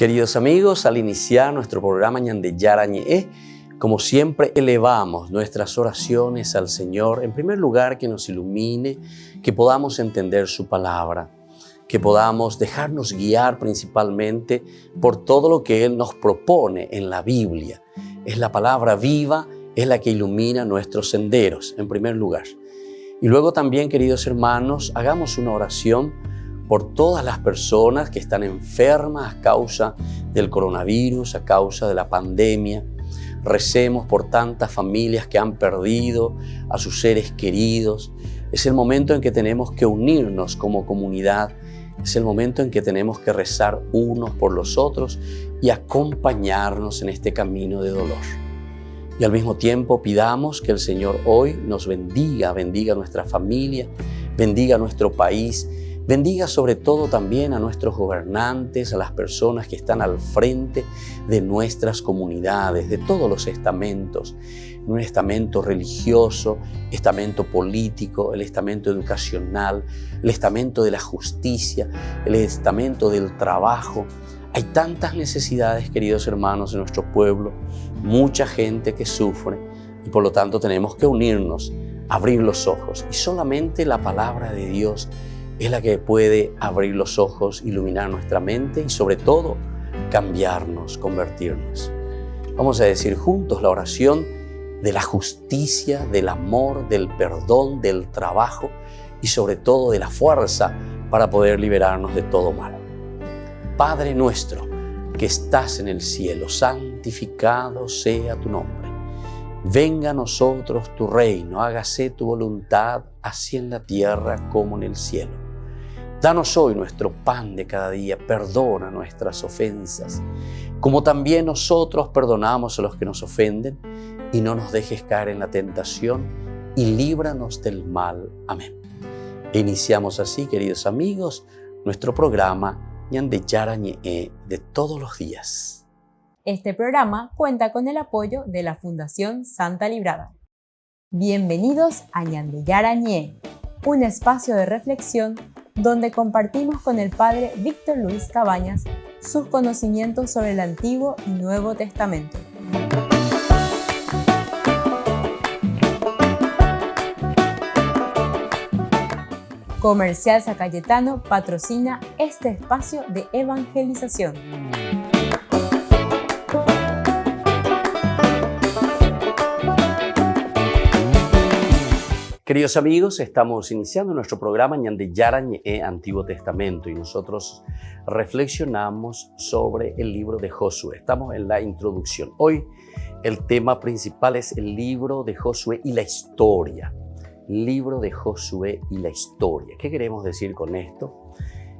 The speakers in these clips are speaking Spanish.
Queridos amigos, al iniciar nuestro programa Ñande Yarañe, como siempre elevamos nuestras oraciones al Señor, en primer lugar que nos ilumine, que podamos entender su palabra, que podamos dejarnos guiar principalmente por todo lo que Él nos propone en la Biblia. Es la palabra viva, es la que ilumina nuestros senderos, en primer lugar. Y luego también, queridos hermanos, hagamos una oración por todas las personas que están enfermas a causa del coronavirus, a causa de la pandemia. Recemos por tantas familias que han perdido a sus seres queridos. Es el momento en que tenemos que unirnos como comunidad. Es el momento en que tenemos que rezar unos por los otros y acompañarnos en este camino de dolor. Y al mismo tiempo pidamos que el Señor hoy nos bendiga nuestra familia, bendiga nuestro país, bendiga sobre todo también a nuestros gobernantes, a las personas que están al frente de nuestras comunidades, de todos los estamentos, un estamento religioso, estamento político, el estamento educacional, el estamento de la justicia, el estamento del trabajo. Hay tantas necesidades, queridos hermanos, en nuestro pueblo, mucha gente que sufre y por lo tanto tenemos que unirnos, abrir los ojos y solamente la palabra de Dios es la que puede abrir los ojos, iluminar nuestra mente y sobre todo cambiarnos, convertirnos. Vamos a decir juntos la oración de la justicia, del amor, del perdón, del trabajo y sobre todo de la fuerza para poder liberarnos de todo mal. Padre nuestro que estás en el cielo, santificado sea tu nombre. Venga a nosotros tu reino, hágase tu voluntad, así en la tierra como en el cielo. Danos hoy nuestro pan de cada día, perdona nuestras ofensas, como también nosotros perdonamos a los que nos ofenden, y no nos dejes caer en la tentación, y líbranos del mal. Amén. E iniciamos así, queridos amigos, nuestro programa Ñande Yarañe de todos los días. Este programa cuenta con el apoyo de la Fundación Santa Librada. Bienvenidos a Ñande Yarañe, un espacio de reflexión donde compartimos con el Padre Víctor Luis Cabañas sus conocimientos sobre el Antiguo y Nuevo Testamento. Comercial San Cayetano patrocina este espacio de evangelización. Queridos amigos, estamos iniciando nuestro programa Ñande Yarañe Antiguo Testamento y nosotros reflexionamos sobre el libro de Josué. Estamos en la introducción. Hoy el tema principal es el libro de Josué y la historia. Libro de Josué y la historia. ¿Qué queremos decir con esto?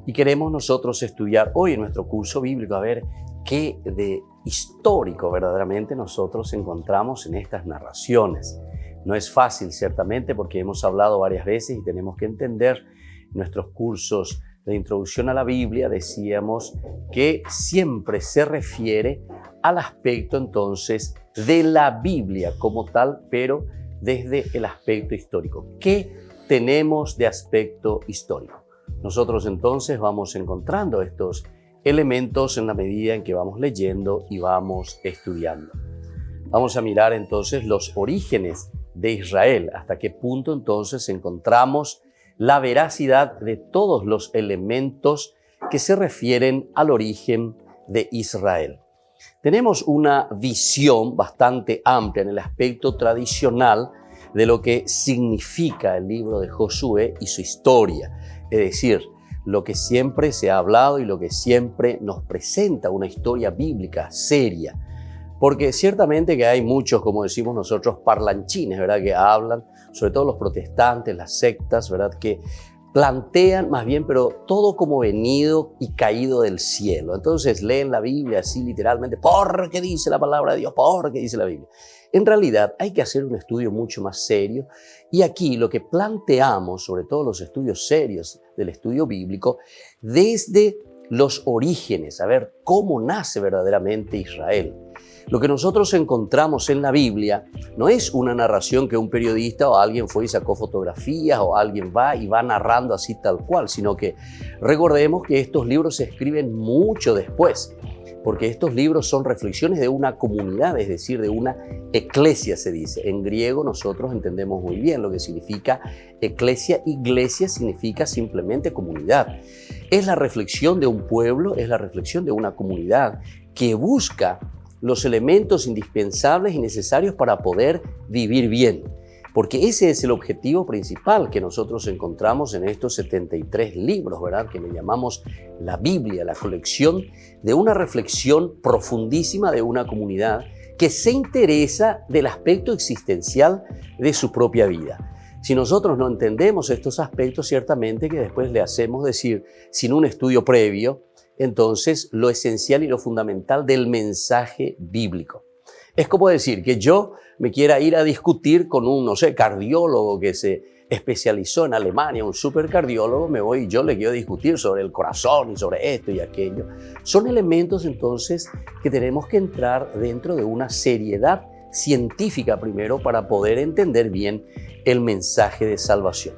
Y queremos nosotros estudiar hoy en nuestro curso bíblico a ver qué de histórico verdaderamente nosotros encontramos en estas narraciones. No es fácil, ciertamente, porque hemos hablado varias veces y tenemos que entender nuestros cursos de introducción a la Biblia. Decíamos que siempre se refiere al aspecto entonces de la Biblia como tal, pero desde el aspecto histórico. ¿Qué tenemos de aspecto histórico? Nosotros entonces vamos encontrando estos elementos en la medida en que vamos leyendo y vamos estudiando. Vamos a mirar entonces los orígenes de Israel, hasta qué punto entonces encontramos la veracidad de todos los elementos que se refieren al origen de Israel. Tenemos una visión bastante amplia en el aspecto tradicional de lo que significa el libro de Josué y su historia, es decir, lo que siempre se ha hablado y lo que siempre nos presenta una historia bíblica seria. Porque ciertamente que hay muchos, como decimos nosotros, parlanchines, ¿verdad? Que hablan, sobre todo los protestantes, las sectas, ¿verdad? Que plantean más bien, pero todo como venido y caído del cielo. Entonces leen la Biblia así literalmente, porque dice la palabra de Dios, porque dice la Biblia. En realidad hay que hacer un estudio mucho más serio y aquí lo que planteamos, sobre todo los estudios serios del estudio bíblico, desde los orígenes, a ver cómo nace verdaderamente Israel. Lo que nosotros encontramos en la Biblia no es una narración que un periodista o alguien fue y sacó fotografías o alguien va y va narrando así tal cual, sino que recordemos que estos libros se escriben mucho después. porque estos libros son reflexiones de una comunidad, es decir, de una eclesia se dice. En griego nosotros entendemos muy bien lo que significa eclesia. Iglesia significa simplemente comunidad. Es la reflexión de un pueblo, es la reflexión de una comunidad que busca los elementos indispensables y necesarios para poder vivir bien. Porque ese es el objetivo principal que nosotros encontramos en estos 73 libros, ¿verdad? Que le llamamos la Biblia, la colección de una reflexión profundísima de una comunidad que se interesa del aspecto existencial de su propia vida. Si nosotros no entendemos estos aspectos, ciertamente que después le hacemos decir, sin un estudio previo, entonces lo esencial y lo fundamental del mensaje bíblico. Es como decir que yo me quiera ir a discutir con un, no sé, cardiólogo que se especializó en Alemania, un supercardiólogo, me voy y yo le quiero discutir sobre el corazón y sobre esto y aquello. Son elementos entonces que tenemos que entrar dentro de una seriedad científica primero para poder entender bien el mensaje de salvación.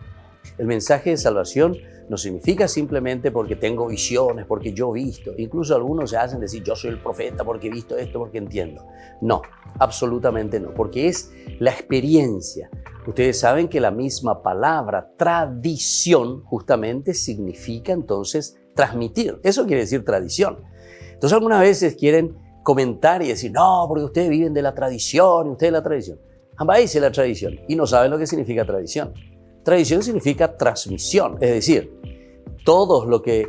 El mensaje de salvación no significa simplemente porque tengo visiones, porque yo he visto. Incluso algunos se hacen decir, yo soy el profeta porque he visto esto, porque entiendo. No, absolutamente no, porque es la experiencia. Ustedes saben que la misma palabra tradición justamente significa entonces transmitir. Eso quiere decir tradición. Entonces algunas veces quieren comentar y decir, no, porque ustedes viven de la tradición, ustedes de la tradición. Ambas dice la tradición y no saben lo que significa tradición. Tradición significa transmisión, es decir, todo lo que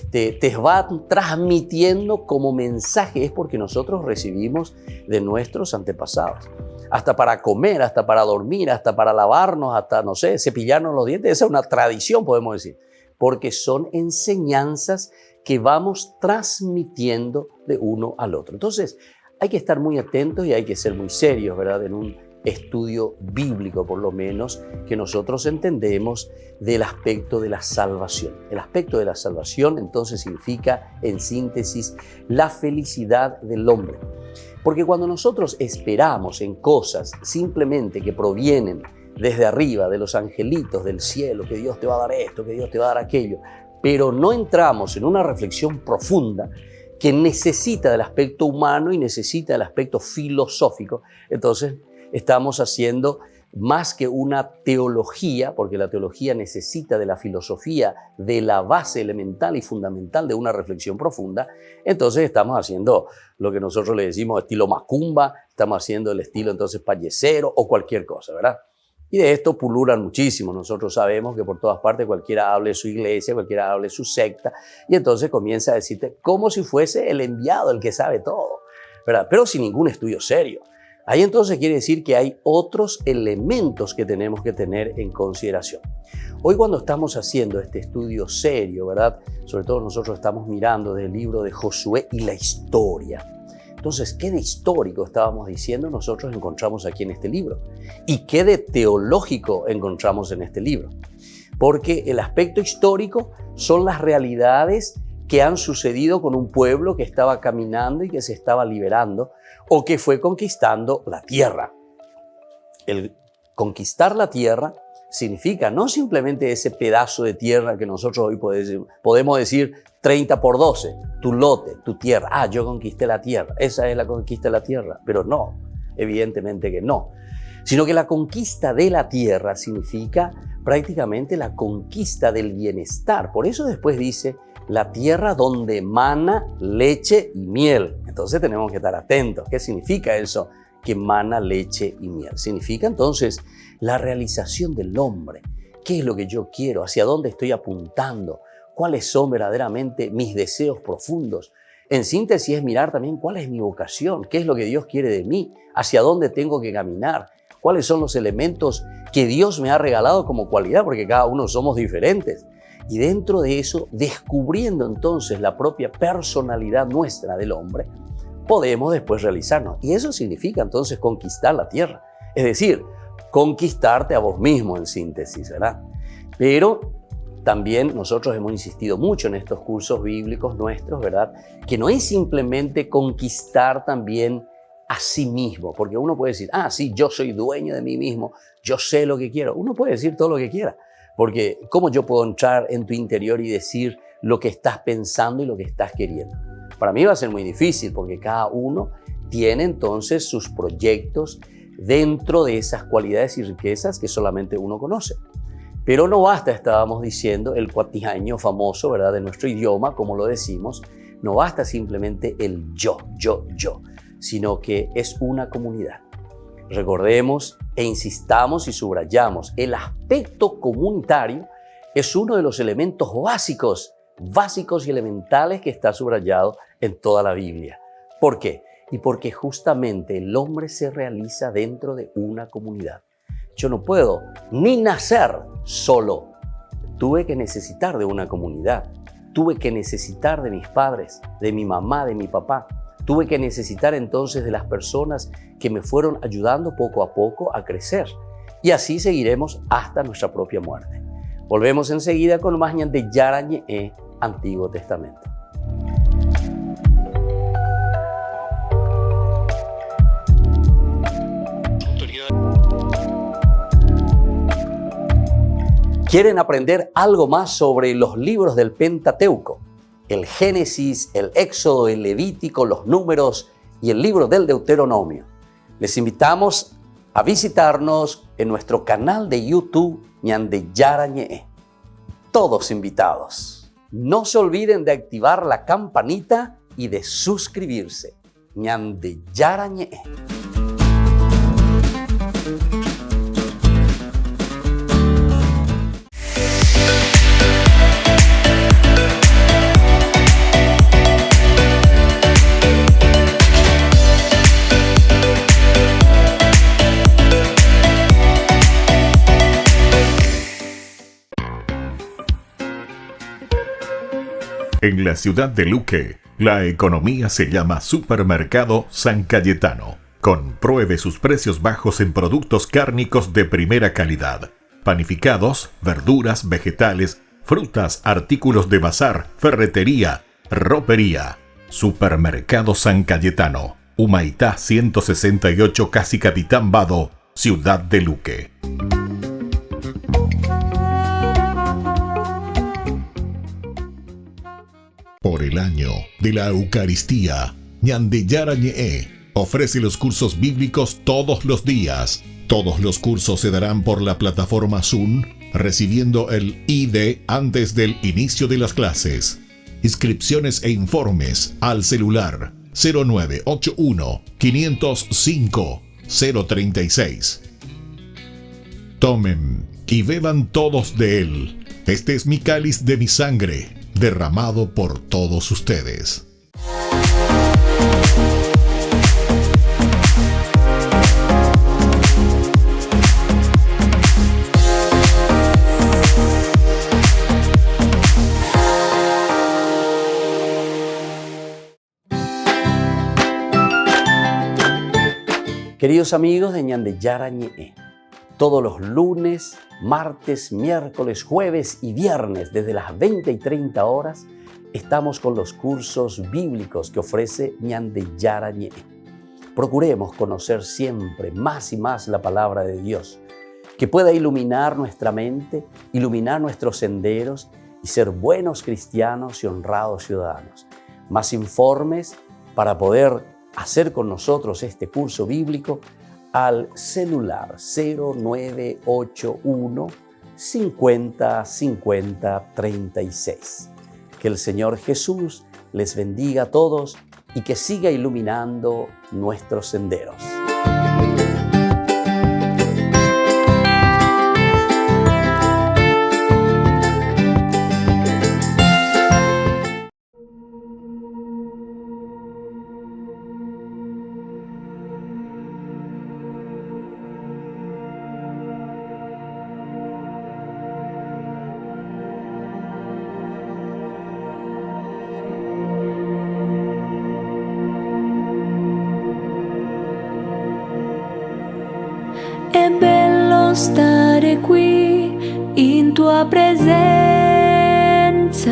te va transmitiendo como mensaje es porque nosotros recibimos de nuestros antepasados. Hasta para comer, hasta para dormir, hasta para lavarnos, hasta, no sé, cepillarnos los dientes. Esa es una tradición, podemos decir, porque son enseñanzas que vamos transmitiendo de uno al otro. Entonces, hay que estar muy atentos y hay que ser muy serios, ¿verdad? En un estudio bíblico, por lo menos, que nosotros entendemos del aspecto de la salvación. El aspecto de la salvación, entonces, significa, en síntesis, la felicidad del hombre. Porque cuando nosotros esperamos en cosas simplemente que provienen desde arriba, de los angelitos del cielo, que Dios te va a dar esto, que Dios te va a dar aquello, pero no entramos en una reflexión profunda que necesita del aspecto humano y necesita del aspecto filosófico, entonces estamos haciendo más que una teología, porque la teología necesita de la filosofía, de la base elemental y fundamental de una reflexión profunda, entonces estamos haciendo lo que nosotros le decimos estilo macumba, estamos haciendo el estilo entonces payesero o cualquier cosa, ¿verdad? Y de esto pululan muchísimo. Nosotros sabemos que por todas partes cualquiera hable de su iglesia, cualquiera hable de su secta, y entonces comienza a decirte como si fuese el enviado, el que sabe todo, ¿verdad? Pero sin ningún estudio serio. Ahí entonces quiere decir que hay otros elementos que tenemos que tener en consideración. Hoy cuando estamos haciendo este estudio serio, ¿verdad? Sobre todo nosotros estamos mirando del libro de Josué y la historia. Entonces, ¿qué de histórico estábamos diciendo nosotros encontramos aquí en este libro? ¿Y qué de teológico encontramos en este libro? Porque el aspecto histórico son las realidades que han sucedido con un pueblo que estaba caminando y que se estaba liberando o que fue conquistando la tierra. El conquistar la tierra significa no simplemente ese pedazo de tierra que nosotros hoy podemos decir 30 por 12, tu lote, tu tierra. Ah, yo conquisté la tierra, esa es la conquista de la tierra. Pero no, evidentemente que no. Sino que la conquista de la tierra significa prácticamente la conquista del bienestar. Por eso después dice la tierra donde mana leche y miel. Entonces tenemos que estar atentos. ¿Qué significa eso? Que mana leche y miel. Significa entonces la realización del hombre. ¿Qué es lo que yo quiero? ¿Hacia dónde estoy apuntando? ¿Cuáles son verdaderamente mis deseos profundos? En síntesis es mirar también cuál es mi vocación, qué es lo que Dios quiere de mí, hacia dónde tengo que caminar, cuáles son los elementos que Dios me ha regalado como cualidad, porque cada uno somos diferentes. Y dentro de eso, descubriendo entonces la propia personalidad nuestra del hombre, podemos después realizarnos. Y eso significa entonces conquistar la tierra. Es decir, conquistarte a vos mismo en síntesis, ¿verdad? Pero también nosotros hemos insistido mucho en estos cursos bíblicos nuestros, ¿verdad? Que no es simplemente conquistar también a sí mismo, porque uno puede decir, ah, sí, yo soy dueño de mí mismo, yo sé lo que quiero. Uno puede decir todo lo que quiera, porque ¿cómo yo puedo entrar en tu interior y decir lo que estás pensando y lo que estás queriendo? Para mí va a ser muy difícil porque cada uno tiene entonces sus proyectos dentro de esas cualidades y riquezas que solamente uno conoce. Pero no basta, estábamos diciendo, el cuatijaño famoso, ¿verdad?, de nuestro idioma, como lo decimos, no basta simplemente el yo, sino que es una comunidad. Recordemos e insistamos y subrayamos, el aspecto comunitario es uno de los elementos básicos y elementales que está subrayado en toda la Biblia. ¿Por qué? Y porque justamente el hombre se realiza dentro de una comunidad. Yo no puedo ni nacer solo. Tuve que necesitar de una comunidad. Tuve que necesitar de mis padres, de mi mamá, de mi papá. Tuve que necesitar entonces de las personas que me fueron ayudando poco a poco a crecer. Y así seguiremos hasta nuestra propia muerte. Volvemos enseguida con más de Yarañe, Antiguo Testamento. ¿Quieren aprender algo más sobre los libros del Pentateuco? El Génesis, el Éxodo, el Levítico, los Números y el libro del Deuteronomio. Les invitamos a visitarnos en nuestro canal de YouTube Ñande Yarañe. Todos invitados. No se olviden de activar la campanita y de suscribirse. Ñande Yarañe. En la ciudad de Luque, la economía se llama Supermercado San Cayetano. Compruebe sus precios bajos en productos cárnicos de primera calidad. Panificados, verduras, vegetales, frutas, artículos de bazar, ferretería, ropería. Supermercado San Cayetano, Humaitá 168, Casi Capitán Vado, ciudad de Luque. Por el año de la Eucaristía, Ñande Yarañe ofrece los cursos bíblicos todos los días. Todos los cursos se darán por la plataforma Zoom, recibiendo el ID antes del inicio de las clases. Inscripciones e informes al celular 0981 505 036. Tomen y beban todos de él. Este es mi cáliz de mi sangre, derramado por todos ustedes. Queridos amigos de Ñande Yarañe, todos los lunes, martes, miércoles, jueves y viernes desde las 20 y 30 horas estamos con los cursos bíblicos que ofrece Ñande Yarañe. Procuremos conocer siempre más y más la palabra de Dios, que pueda iluminar nuestra mente, iluminar nuestros senderos y ser buenos cristianos y honrados ciudadanos. Más informes para poder hacer con nosotros este curso bíblico al celular 0981 50 50 36. Que el Señor Jesús les bendiga a todos y que siga iluminando nuestros senderos. È bello stare qui in tua presenza,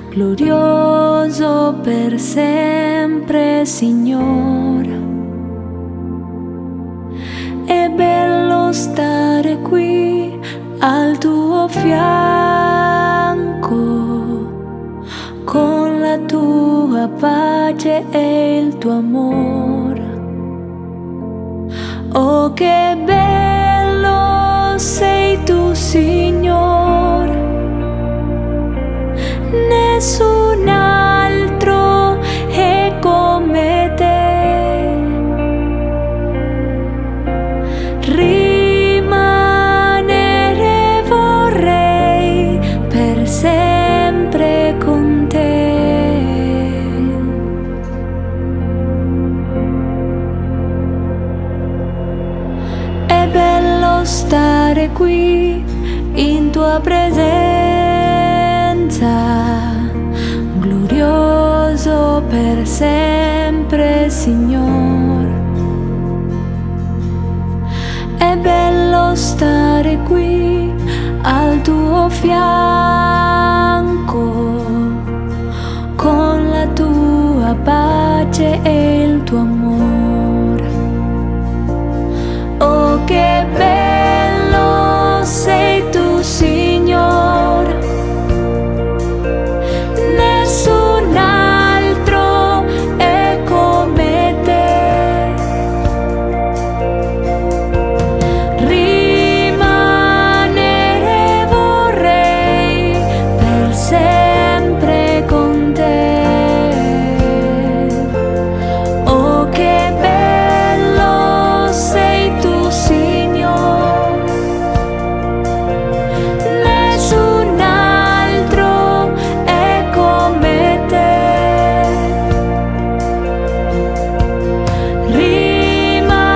glorioso per sempre, Signore. È bello stare qui al tuo fianco, con la la tua pace e il tuo amore. Oh, che bello sei tu, Signore, nessun altro è come te. Rimanere vorrei per sempre con te. È bello stare qui in tua presenza, glorioso per sempre, Signore. È bello stare qui al tuo fianco, con la tua pace e il tuo amore. Oh, che bello sei tu, Signore, nessun altro è come te. Rimanere vorrei per sempre con te. Oh, che bello sei tu, Signore, nessun altro è come te. Rimanere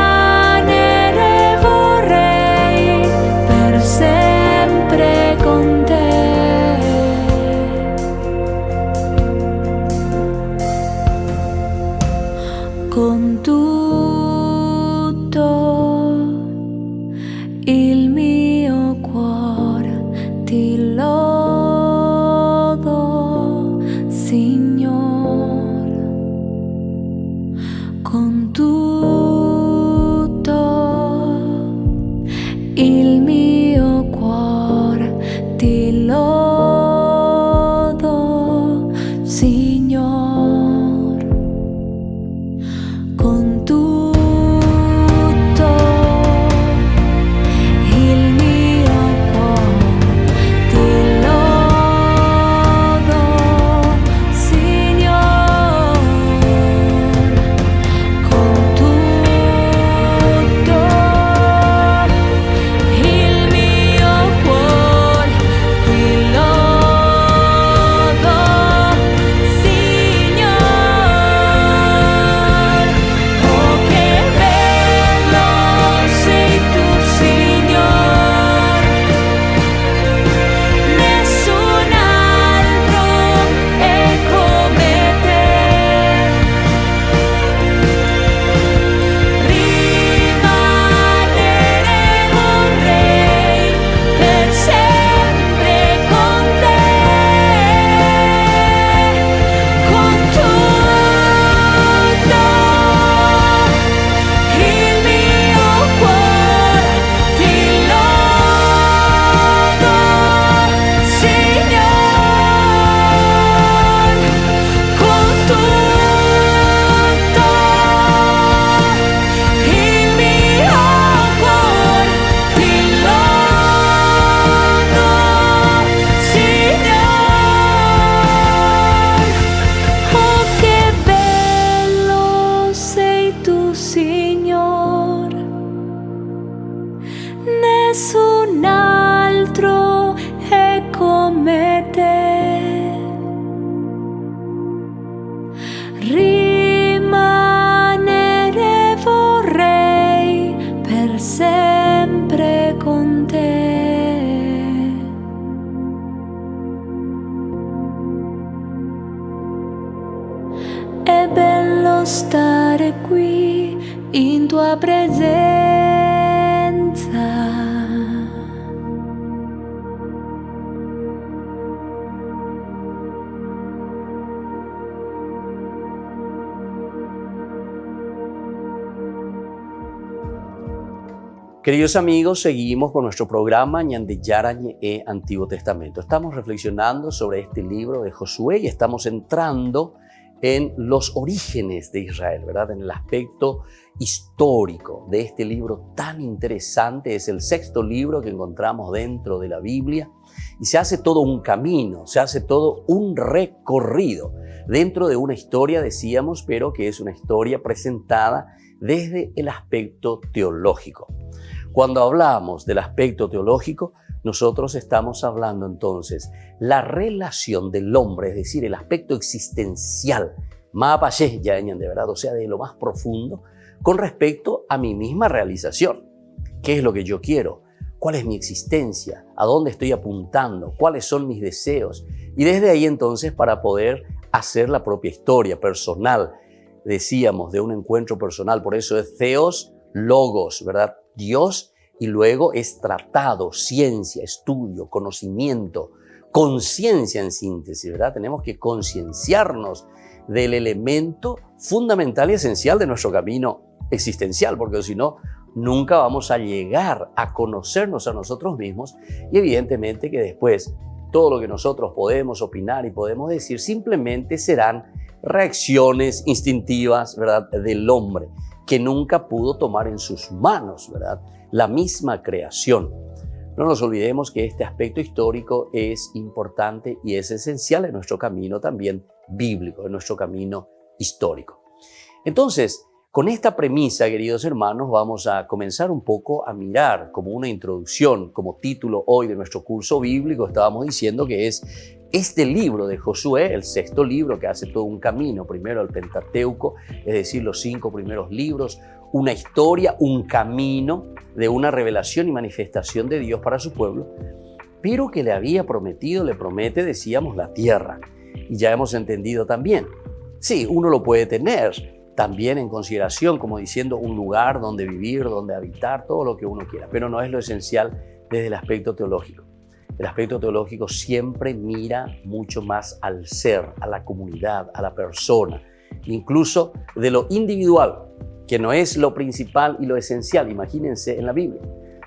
vorrei per sempre con te. Con tutto il mio cuore ti lodo, Signore. Con tutto il mio cuore ti lodo, Signore. Con tutto il mio cuore ti lodo, Signore. Con tutto il mio cuore ti lodo, Signore. Oh, che bello sei tu, Signore, nessun altro è come te. Rimanere vorrei per sempre con te. Con tutto il mio cuore ti lodo, Signore. Con tutto il mio cuore ti lodo, Signore. Oh, che bello sei tu, Signore, nessun altro è come te. Rimanere vorrei per sempre con te. È bello stare qui in tua presenza. Queridos amigos, seguimos con nuestro programa Ñande Yarañe Antiguo Testamento. Estamos reflexionando sobre este libro de Josué y estamos entrando en los orígenes de Israel, ¿verdad? En el aspecto histórico de este libro tan interesante. Es el sexto libro que encontramos dentro de la Biblia y se hace todo un camino, se hace todo un recorrido dentro de una historia, decíamos, pero que es una historia presentada desde el aspecto teológico. Cuando hablamos del aspecto teológico, nosotros estamos hablando entonces la relación del hombre, es decir, el aspecto existencial, de verdad, o sea, de lo más profundo, con respecto a mi misma realización. ¿Qué es lo que yo quiero? ¿Cuál es mi existencia? ¿A dónde estoy apuntando? ¿Cuáles son mis deseos? Y desde ahí entonces para poder hacer la propia historia personal, decíamos, de un encuentro personal. Por eso es Theos Logos, ¿verdad? Dios, y luego es tratado, ciencia, estudio, conocimiento, conciencia en síntesis, ¿verdad? Tenemos que concienciarnos del elemento fundamental y esencial de nuestro camino existencial, porque si no, nunca vamos a llegar a conocernos a nosotros mismos y evidentemente que después todo lo que nosotros podemos opinar y podemos decir simplemente serán reacciones instintivas, ¿verdad?, del hombre, que nunca pudo tomar en sus manos, ¿verdad?, la misma creación. No nos olvidemos que este aspecto histórico es importante y es esencial en nuestro camino también bíblico, en nuestro camino histórico. Entonces, con esta premisa, queridos hermanos, vamos a comenzar un poco a mirar como una introducción, como título hoy de nuestro curso bíblico, estábamos diciendo que es este libro de Josué, el sexto libro que hace todo un camino, primero el Pentateuco, es decir, los 5 primeros libros, una historia, un camino de una revelación y manifestación de Dios para su pueblo, pero que le había prometido, le promete, decíamos, la tierra. Y ya hemos entendido también, sí, uno lo puede tener también en consideración, como diciendo un lugar donde vivir, donde habitar, todo lo que uno quiera, pero no es lo esencial desde el aspecto teológico. El aspecto teológico siempre mira mucho más al ser, a la comunidad, a la persona, incluso de lo individual, que no es lo principal y lo esencial, imagínense, en la Biblia,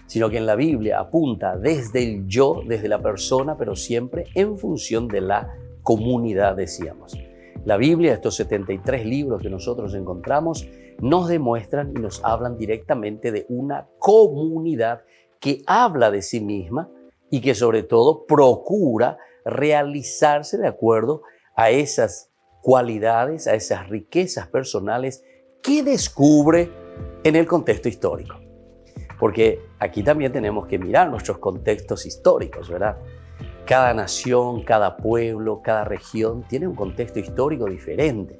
sino que en la Biblia apunta desde el yo, desde la persona, pero siempre en función de la comunidad, decíamos. La Biblia, estos 73 libros que nosotros encontramos, nos demuestran y nos hablan directamente de una comunidad que habla de sí misma y que sobre todo procura realizarse de acuerdo a esas cualidades, a esas riquezas personales que descubre en el contexto histórico. Porque aquí también tenemos que mirar nuestros contextos históricos, ¿verdad? Cada nación, cada pueblo, cada región tiene un contexto histórico diferente.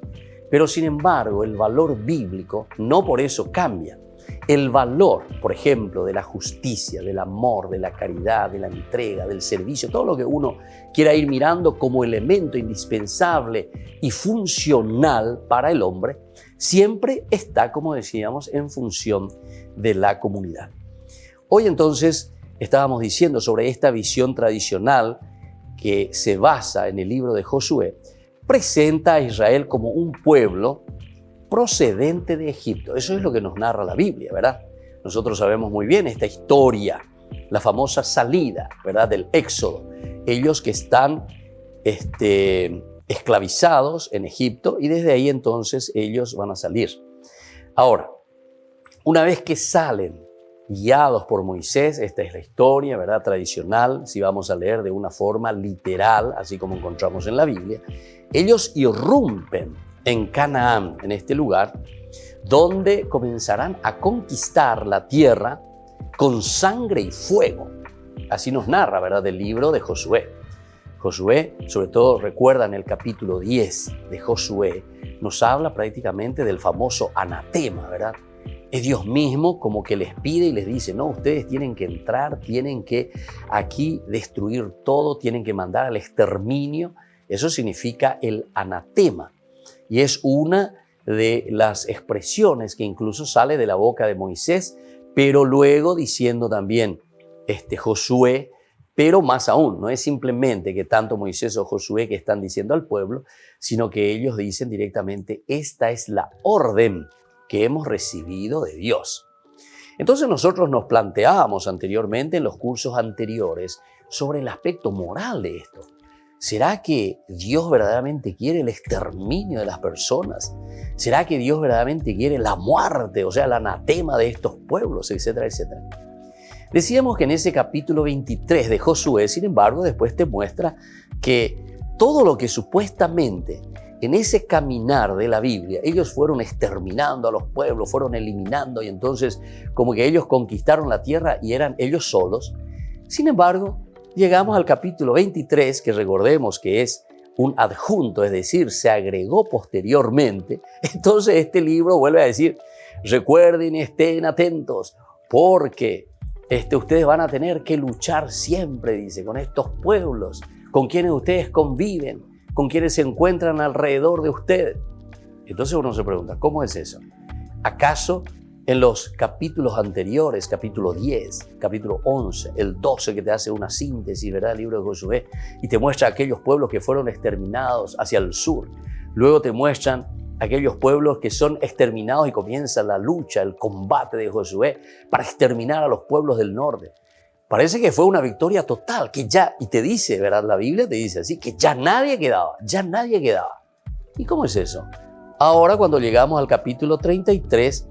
Pero sin embargo, el valor bíblico no por eso cambia. El valor, por ejemplo, de la justicia, del amor, de la caridad, de la entrega, del servicio, todo lo que uno quiera ir mirando como elemento indispensable y funcional para el hombre, siempre está, como decíamos, en función de la comunidad. Hoy entonces estábamos diciendo sobre esta visión tradicional que se basa en el libro de Josué, presenta a Israel como un pueblo procedente de Egipto. Eso es lo que nos narra la Biblia, ¿verdad? Nosotros sabemos muy bien esta historia, la famosa salida, ¿verdad?, del Éxodo. Ellos que están esclavizados en Egipto y desde ahí entonces ellos van a salir. Ahora, una vez que salen guiados por Moisés, esta es la historia, ¿verdad?, tradicional, si vamos a leer de una forma literal, así como encontramos en la Biblia, ellos irrumpen en Canaán, en este lugar, donde comenzarán a conquistar la tierra con sangre y fuego. Así nos narra, ¿verdad?, el libro de Josué. Josué, sobre todo recuerdan el capítulo 10 de Josué, nos habla prácticamente del famoso anatema, ¿verdad? Es Dios mismo como que les pide y les dice, no, ustedes tienen que entrar, tienen que aquí destruir todo, tienen que mandar al exterminio. Eso significa el anatema. Y es una de las expresiones que incluso sale de la boca de Moisés, pero luego diciendo también Josué, pero más aún, no es simplemente que tanto Moisés o Josué que están diciendo al pueblo, sino que ellos dicen directamente, esta es la orden que hemos recibido de Dios. Entonces nosotros nos planteábamos anteriormente en los cursos anteriores sobre el aspecto moral de esto. ¿Será que Dios verdaderamente quiere el exterminio de las personas? ¿Será que Dios verdaderamente quiere la muerte, o sea, el anatema de estos pueblos, etcétera, etcétera? Decíamos que en ese capítulo 23 de Josué, sin embargo, después te muestra que todo lo que supuestamente en ese caminar de la Biblia, ellos fueron exterminando a los pueblos, fueron eliminando, y entonces como que ellos conquistaron la tierra y eran ellos solos. Sin embargo, llegamos al capítulo 23, que recordemos que es un adjunto, es decir, se agregó posteriormente. Entonces este libro vuelve a decir, recuerden y estén atentos, porque ustedes van a tener que luchar siempre, dice, con estos pueblos, con quienes ustedes conviven, con quienes se encuentran alrededor de ustedes. Entonces uno se pregunta, ¿cómo es eso? ¿Acaso en los capítulos anteriores, capítulo 10, capítulo 11, el 12, que te hace una síntesis, ¿verdad?, el libro de Josué, y te muestra aquellos pueblos que fueron exterminados hacia el sur? Luego te muestran aquellos pueblos que son exterminados y comienza la lucha, el combate de Josué para exterminar a los pueblos del norte. Parece que fue una victoria total, que ya, y te dice, ¿verdad? La Biblia te dice así, que ya nadie quedaba. ¿Y cómo es eso? Ahora cuando llegamos al capítulo 33,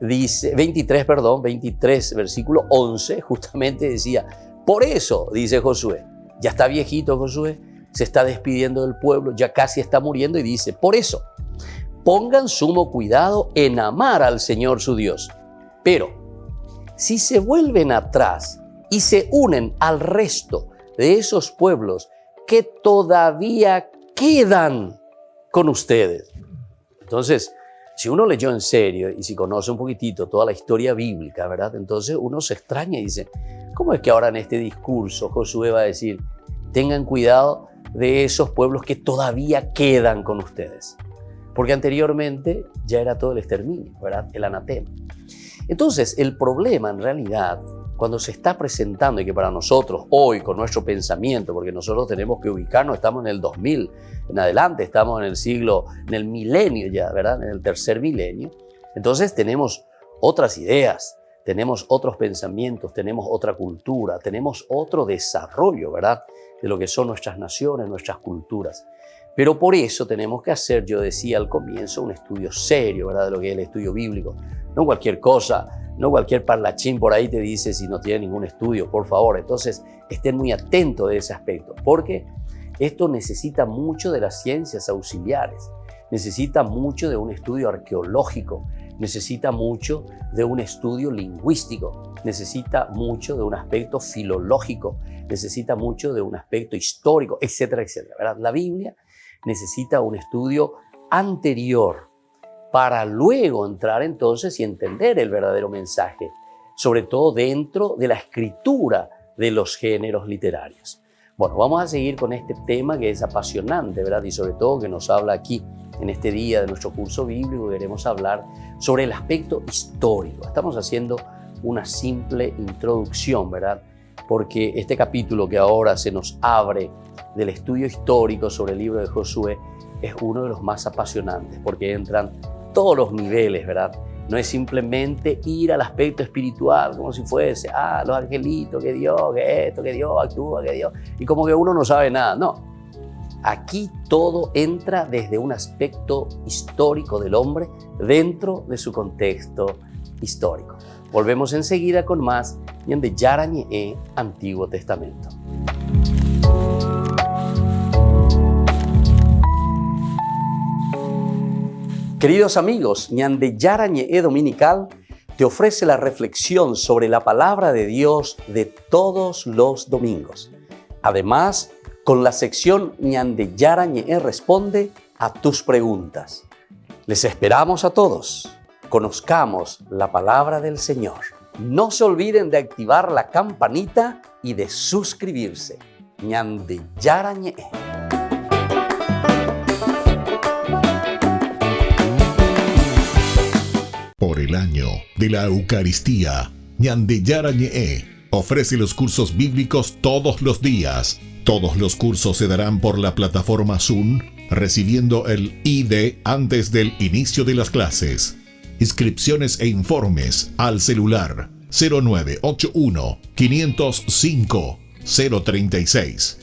dice, 23, versículo 11, justamente decía, por eso, dice Josué, ya está viejito Josué, se está despidiendo del pueblo, ya casi está muriendo, y dice, por eso, pongan sumo cuidado en amar al Señor su Dios. Pero si se vuelven atrás y se unen al resto de esos pueblos que todavía quedan con ustedes. Entonces, si uno leyó en serio y si conoce un poquitito toda la historia bíblica, ¿verdad? Entonces uno se extraña y dice, ¿cómo es que ahora en este discurso Josué va a decir, tengan cuidado de esos pueblos que todavía quedan con ustedes? Porque anteriormente ya era todo el exterminio, ¿verdad? El anatema. Entonces, el problema en realidad, cuando se está presentando, y que para nosotros hoy, con nuestro pensamiento, porque nosotros tenemos que ubicarnos, estamos en el 2000 en adelante, estamos en el siglo, en el milenio ya, ¿verdad? En el tercer milenio. Entonces tenemos otras ideas, tenemos otros pensamientos, tenemos otra cultura, tenemos otro desarrollo, ¿verdad? De lo que son nuestras naciones, nuestras culturas. Pero por eso tenemos que hacer, yo decía al comienzo, un estudio serio, ¿verdad?, de lo que es el estudio bíblico. No cualquier cosa, no cualquier parlachín por ahí te dice si no tiene ningún estudio, por favor. Entonces, estén muy atentos de ese aspecto, porque esto necesita mucho de las ciencias auxiliares, necesita mucho de un estudio arqueológico, necesita mucho de un estudio lingüístico, necesita mucho de un aspecto filológico, necesita mucho de un aspecto histórico, etcétera, etcétera, ¿verdad? La Biblia necesita un estudio anterior para luego entrar entonces y entender el verdadero mensaje, sobre todo dentro de la escritura de los géneros literarios. Bueno, vamos a seguir con este tema que es apasionante, ¿verdad? Y sobre todo que nos habla aquí en este día de nuestro curso bíblico. Queremos hablar sobre el aspecto histórico. Estamos haciendo una simple introducción, ¿verdad? Porque este capítulo que ahora se nos abre del estudio histórico sobre el libro de Josué es uno de los más apasionantes, porque entran todos los niveles, ¿verdad? No es simplemente ir al aspecto espiritual, como si fuese, los angelitos, que Dios, que esto, que Dios actúa, que Dios, y como que uno no sabe nada. No, aquí todo entra desde un aspecto histórico del hombre dentro de su contexto histórico. Volvemos enseguida con más de Yarañé, Antiguo Testamento. Queridos amigos, Ñande Yarañé Dominical te ofrece la reflexión sobre la palabra de Dios de todos los domingos. Además, con la sección Ñande Yarañé responde a tus preguntas. Les esperamos a todos. Conozcamos la palabra del Señor. No se olviden de activar la campanita y de suscribirse. Ñande Yarañé. Por el año de la Eucaristía, Ñande Yarañé ofrece los cursos bíblicos todos los días. Todos los cursos se darán por la plataforma Zoom, recibiendo el ID antes del inicio de las clases. Inscripciones e informes al celular 0981 505 036.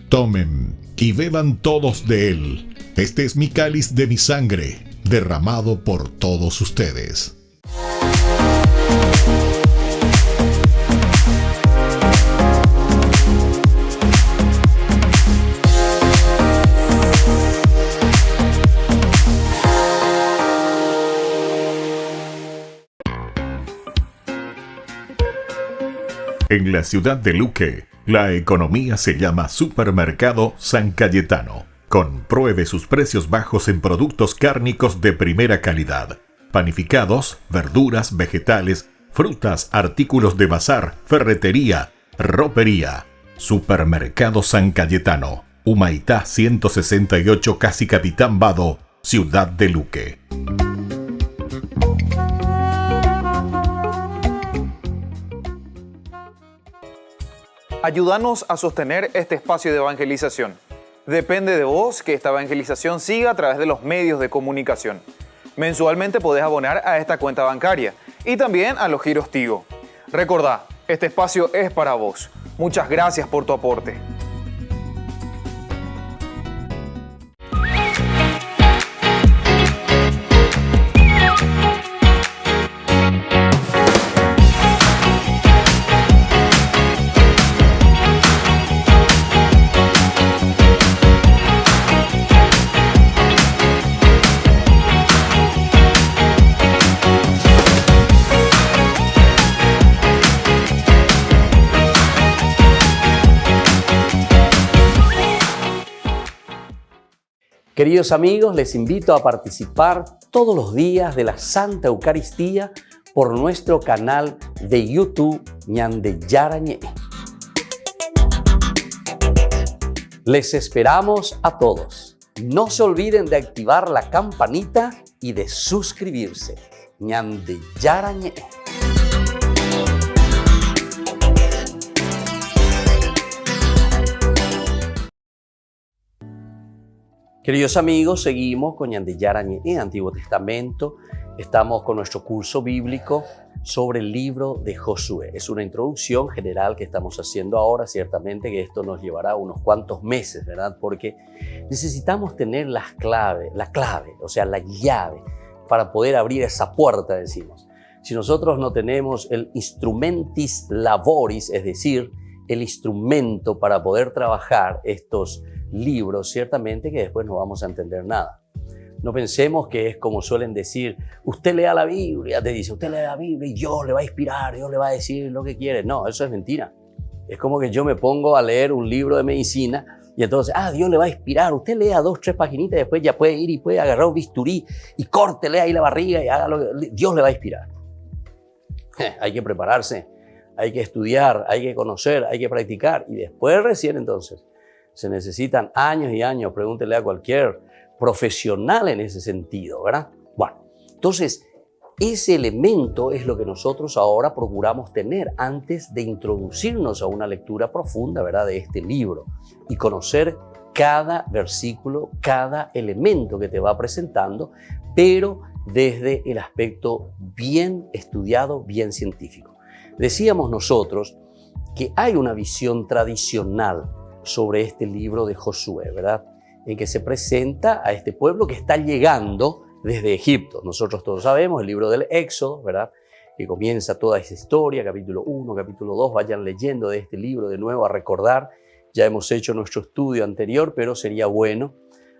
Tomen y beban todos de él. Este es mi cáliz de mi sangre, derramado por todos ustedes. En la ciudad de Luque, la economía se llama Supermercado San Cayetano. Compruebe sus precios bajos en productos cárnicos de primera calidad. Panificados, verduras, vegetales, frutas, artículos de bazar, ferretería, ropería. Supermercado San Cayetano. Humaitá 168, Casi Capitán Vado, ciudad de Luque. Ayúdanos a sostener este espacio de evangelización. Depende de vos que esta evangelización siga a través de los medios de comunicación. Mensualmente podés abonar a esta cuenta bancaria y también a los giros Tigo. Recordá, este espacio es para vos. Muchas gracias por tu aporte. Queridos amigos, les invito a participar todos los días de la Santa Eucaristía por nuestro canal de YouTube Ñande Yarañé. Les esperamos a todos. No se olviden de activar la campanita y de suscribirse. Ñande Yarañé. Queridos amigos, seguimos con Ñande Yarañé, Antiguo Testamento. Estamos con nuestro curso bíblico sobre el libro de Josué. Es una introducción general que estamos haciendo ahora. Ciertamente que esto nos llevará unos cuantos meses, ¿verdad? Porque necesitamos tener la clave, o sea, la llave para poder abrir esa puerta, decimos. Si nosotros no tenemos el instrumentis laboris, es decir, el instrumento para poder trabajar estos libros, ciertamente que después no vamos a entender nada. No pensemos que es como suelen decir, usted lea la Biblia, te dice, usted lea la Biblia y Dios le va a inspirar, Dios le va a decir lo que quiere. No, eso es mentira. Es como que yo me pongo a leer un libro de medicina y entonces, Dios le va a inspirar, usted lea 2, 3 paginitas y después ya puede ir y puede agarrar un bisturí y córtele ahí la barriga y hágalo, Dios le va a inspirar. Hay que prepararse, hay que estudiar, hay que conocer, hay que practicar y después recién entonces se necesitan años y años, pregúntele a cualquier profesional en ese sentido, ¿verdad? Bueno, entonces, ese elemento es lo que nosotros ahora procuramos tener antes de introducirnos a una lectura profunda, ¿verdad?, de este libro y conocer cada versículo, cada elemento que te va presentando, pero desde el aspecto bien estudiado, bien científico. Decíamos nosotros que hay una visión tradicional sobre este libro de Josué, ¿verdad?, en que se presenta a este pueblo que está llegando desde Egipto. Nosotros todos sabemos el libro del Éxodo, ¿verdad?, que comienza toda esa historia, capítulo 1, capítulo 2, vayan leyendo de este libro de nuevo a recordar. Ya hemos hecho nuestro estudio anterior, pero sería bueno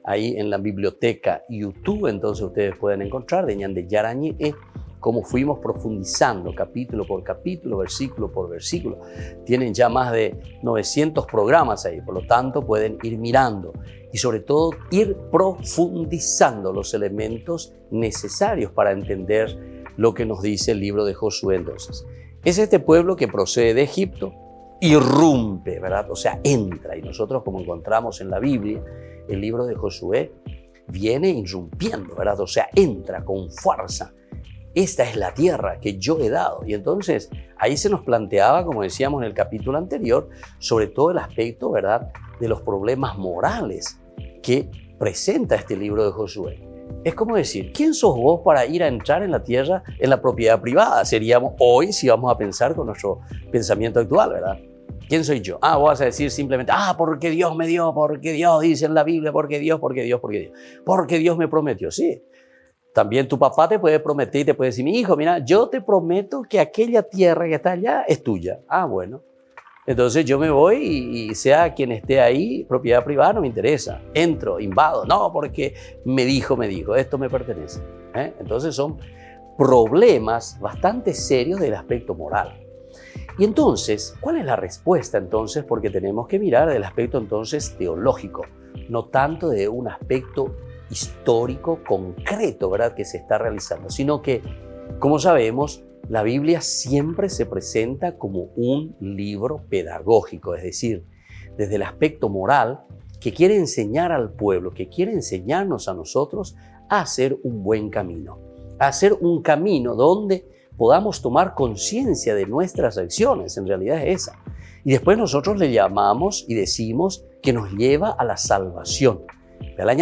ahí en la biblioteca YouTube, entonces ustedes pueden encontrar de Ñande Yarañé cómo fuimos profundizando capítulo por capítulo, versículo por versículo. Tienen ya más de 900 programas ahí, por lo tanto pueden ir mirando y sobre todo ir profundizando los elementos necesarios para entender lo que nos dice el libro de Josué. Entonces, es este pueblo que procede de Egipto, irrumpe, ¿verdad? O sea, entra, y nosotros, como encontramos en la Biblia, el libro de Josué viene irrumpiendo, ¿verdad? O sea, entra con fuerza. Esta es la tierra que yo he dado. Y entonces ahí se nos planteaba, como decíamos en el capítulo anterior, sobre todo el aspecto, ¿verdad?, de los problemas morales que presenta este libro de Josué. Es como decir, ¿quién sos vos para ir a entrar en la tierra, en la propiedad privada? Seríamos hoy si vamos a pensar con nuestro pensamiento actual, ¿verdad? ¿Quién soy yo? Vos vas a decir simplemente, porque Dios me dio, porque Dios dice en la Biblia, porque Dios me prometió. Sí, también tu papá te puede prometer y te puede decir, mi hijo, mira, yo te prometo que aquella tierra que está allá es tuya. Bueno. Entonces yo me voy y sea quien esté ahí, propiedad privada, no me interesa. Entro, invado. No, porque me dijo, esto me pertenece. Entonces son problemas bastante serios del aspecto moral. Y entonces, ¿cuál es la respuesta entonces? Porque tenemos que mirar del aspecto entonces teológico, no tanto de un aspecto histórico concreto, ¿verdad?, que se está realizando, sino que, como sabemos, la Biblia siempre se presenta como un libro pedagógico, es decir, desde el aspecto moral, que quiere enseñar al pueblo, que quiere enseñarnos a nosotros a hacer un buen camino, a hacer un camino donde podamos tomar conciencia de nuestras acciones, en realidad es esa. Y después nosotros le llamamos y decimos que nos lleva a la salvación. ¿Verdad?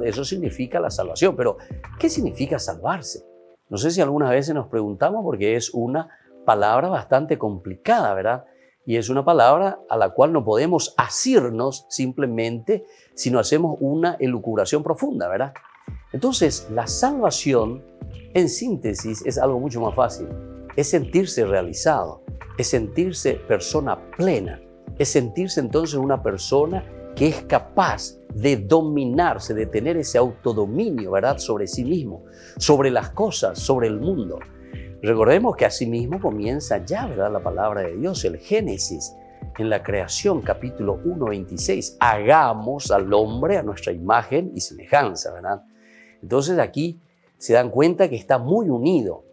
Eso significa la salvación, pero ¿qué significa salvarse? No sé si algunas veces nos preguntamos porque es una palabra bastante complicada, ¿verdad? Y es una palabra a la cual no podemos asirnos simplemente si no hacemos una elucubración profunda, ¿verdad? Entonces, la salvación, en síntesis, es algo mucho más fácil. Es sentirse realizado, es sentirse persona plena, es sentirse entonces una persona que es capaz de dominarse, de tener ese autodominio, ¿verdad?, sobre sí mismo, sobre las cosas, sobre el mundo. Recordemos que asimismo comienza ya, ¿verdad?, la palabra de Dios, el Génesis, en la creación, capítulo 1:26. Hagamos al hombre a nuestra imagen y semejanza, ¿verdad? Entonces aquí se dan cuenta que está muy unido.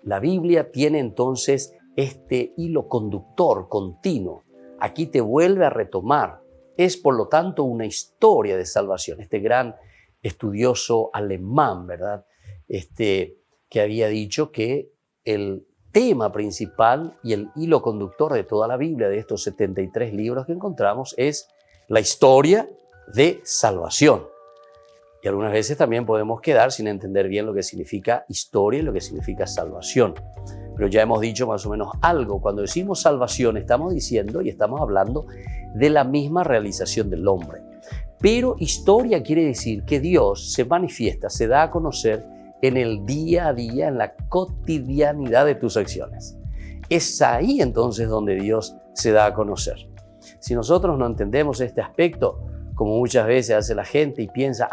La Biblia tiene entonces este hilo conductor continuo. Aquí te vuelve a retomar. Es por lo tanto una historia de salvación. Este gran estudioso alemán, ¿verdad?, que había dicho que el tema principal y el hilo conductor de toda la Biblia, de estos 73 libros que encontramos, es la historia de salvación. Y algunas veces también podemos quedar sin entender bien lo que significa historia y lo que significa salvación. Pero ya hemos dicho más o menos algo. Cuando decimos salvación, estamos diciendo y estamos hablando de la misma realización del hombre. Pero historia quiere decir que Dios se manifiesta, se da a conocer en el día a día, en la cotidianidad de tus acciones. Es ahí entonces donde Dios se da a conocer. Si nosotros no entendemos este aspecto, como muchas veces hace la gente y piensa,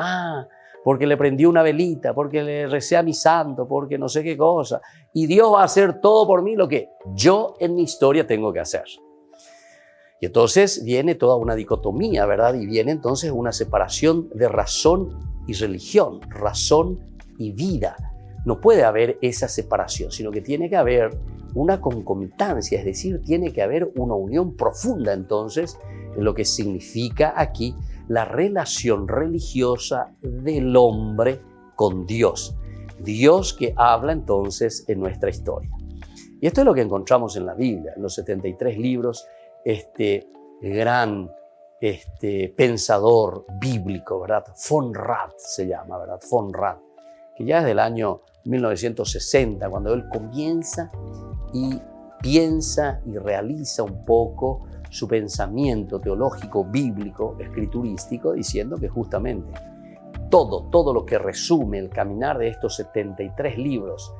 porque le prendí una velita, porque le recé a mi santo, porque no sé qué cosa, y Dios va a hacer todo por mí lo que yo en mi historia tengo que hacer. Y entonces viene toda una dicotomía, ¿verdad? Y viene entonces una separación de razón y religión, razón y vida. No puede haber esa separación, sino que tiene que haber una concomitancia, es decir, tiene que haber una unión profunda entonces en lo que significa aquí la relación religiosa del hombre con Dios. Dios que habla entonces en nuestra historia. Y esto es lo que encontramos en la Biblia, en los 73 libros, este gran pensador bíblico, ¿verdad? Von Rad se llama, ¿verdad? Von Rad, que ya es del año 1960, cuando él comienza y piensa y realiza un poco su pensamiento teológico, bíblico, escriturístico, diciendo que justamente todo lo que resume el caminar de estos 73 libros,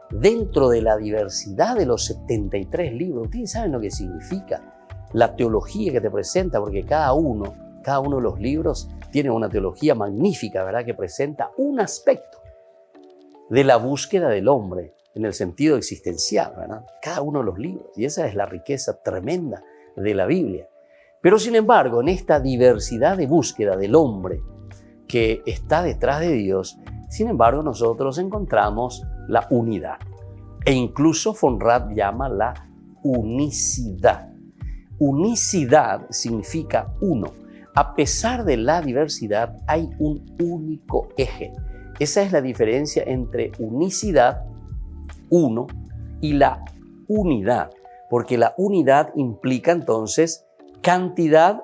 dentro de la diversidad de los 73 libros, ustedes saben lo que significa la teología que te presenta, porque cada uno de los libros tiene una teología magnífica, ¿verdad?, que presenta un aspecto de la búsqueda del hombre en el sentido existencial, ¿verdad? Cada uno de los libros, y esa es la riqueza tremenda de la Biblia. Pero sin embargo, en esta diversidad de búsqueda del hombre que está detrás de Dios, sin embargo, nosotros encontramos la unidad. E incluso Von Rad llama la unicidad. Unicidad significa uno. A pesar de la diversidad, hay un único eje. Esa es la diferencia entre unicidad, uno, y la unidad. Porque la unidad implica entonces cantidad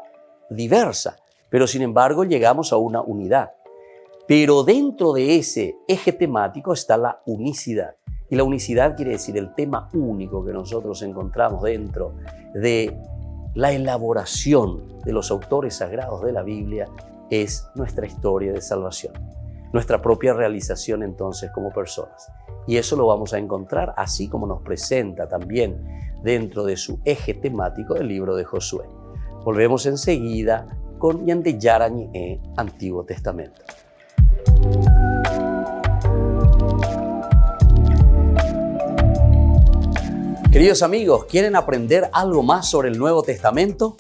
diversa, pero sin embargo llegamos a una unidad. Pero dentro de ese eje temático está la unicidad. Y la unicidad quiere decir el tema único que nosotros encontramos dentro de la elaboración de los autores sagrados de la Biblia es nuestra historia de salvación, nuestra propia realización entonces como personas. Y eso lo vamos a encontrar así como nos presenta también dentro de su eje temático del libro de Josué. Volvemos enseguida con Ñande Yarañe, Antiguo Testamento. Queridos amigos, ¿quieren aprender algo más sobre el Nuevo Testamento?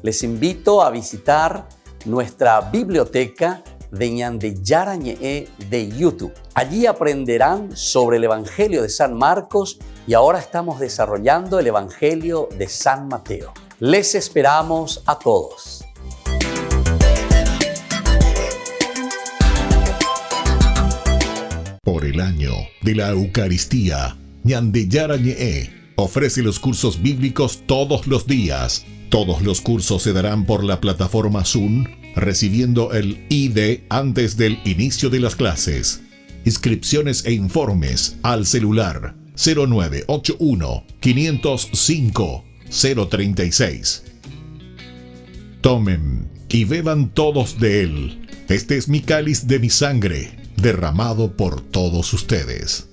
Les invito a visitar nuestra biblioteca de Ñande Yarañe de YouTube. Allí aprenderán sobre el Evangelio de San Marcos y ahora estamos desarrollando el Evangelio de San Mateo. Les esperamos a todos. Por el año de la Eucaristía, Ñande Yarañe ofrece los cursos bíblicos todos los días. Todos los cursos se darán por la plataforma Zoom, recibiendo el ID antes del inicio de las clases. Inscripciones e informes al celular 0981 505 036. Tomen y beban todos de él. Este es mi cáliz de mi sangre, derramado por todos ustedes.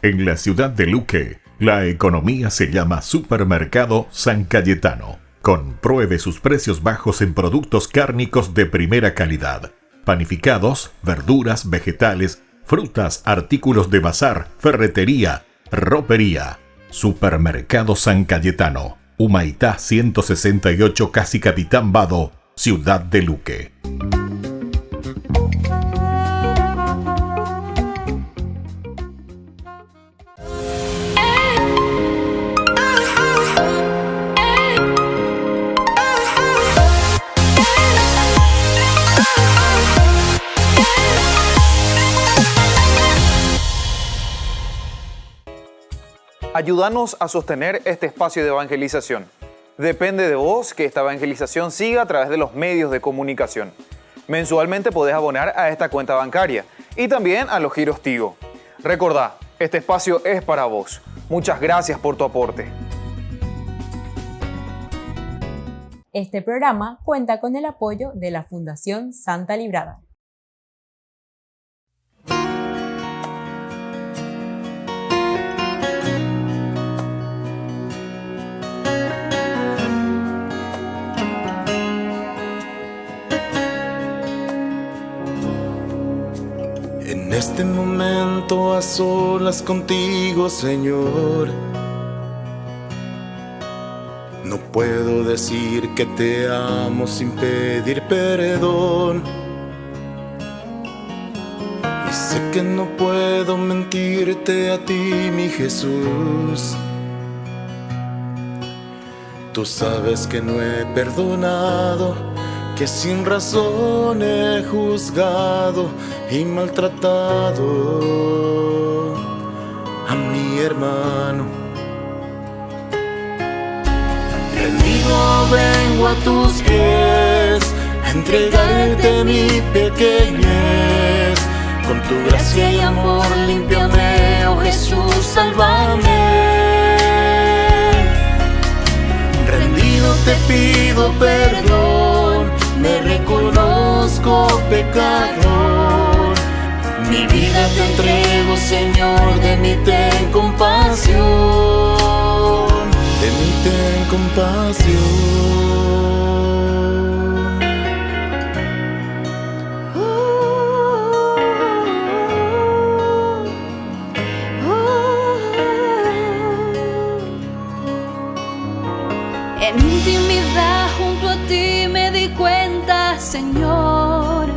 En la ciudad de Luque, la economía se llama Supermercado San Cayetano. Compruebe sus precios bajos en productos cárnicos de primera calidad. Panificados, verduras, vegetales, frutas, artículos de bazar, ferretería, ropería. Supermercado San Cayetano, Humaitá 168, Casi Capitán Vado, ciudad de Luque. Ayúdanos a sostener este espacio de evangelización. Depende de vos que esta evangelización siga a través de los medios de comunicación. Mensualmente podés abonar a esta cuenta bancaria y también a los giros Tigo. Recordá, este espacio es para vos. Muchas gracias por tu aporte. Este programa cuenta con el apoyo de la Fundación Santa Librada. En este momento a solas contigo, Señor, no puedo decir que te amo sin pedir perdón. Y sé que no puedo mentirte a ti, mi Jesús. Tú sabes que no he perdonado, que sin razón he juzgado y maltratado a mi hermano. Rendido vengo a tus pies, a entregarte mi pequeñez. Con tu gracia y amor límpiame, oh Jesús, sálvame. Rendido te pido perdón, me reconozco pecador. Mi vida te entrego, Señor, de mí ten compasión, de mí ten compasión. En intimidad junto a ti me di cuenta, Señor,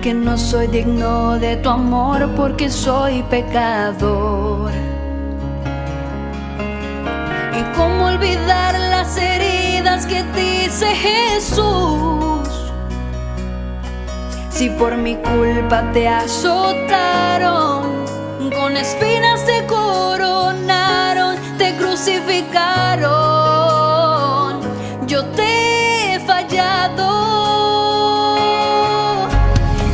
que no soy digno de tu amor porque soy pecador. Y cómo olvidar las heridas que te hice, Jesús, si por mi culpa te azotaron, con espinas te coronaron, te cruzaron crucificaron, yo te he fallado.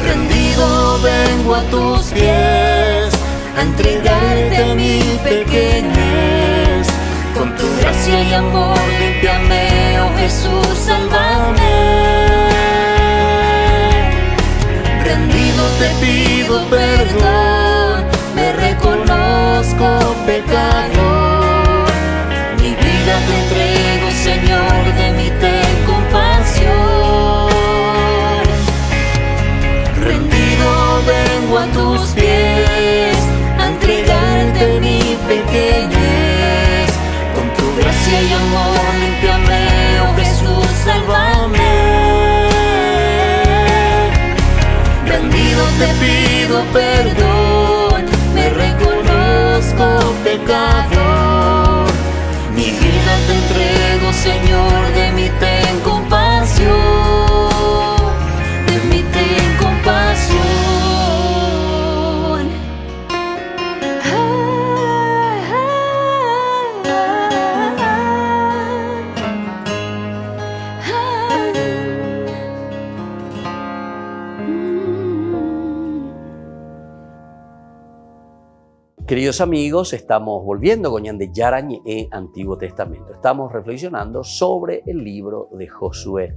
Rendido vengo a tus pies, a entregarte mi pequeñez. Con tu gracia y amor límpiame, oh Jesús, sálvame. Rendido te pido perdón, me reconozco pecador. Mi vida te entrego, Señor, de mí ten compasión. Rendido vengo a tus pies, a entregarte mi pequeñez. Con tu gracia y amor límpiame, oh Jesús, sálvame. Rendido te pido perdón, me reconozco pecador. Mi vida te entrego, Señor, de mí ten compasión, de mí ten compasión. Queridos amigos, estamos volviendo con Ñande Yarañe Antiguo Testamento. Estamos reflexionando sobre el libro de Josué.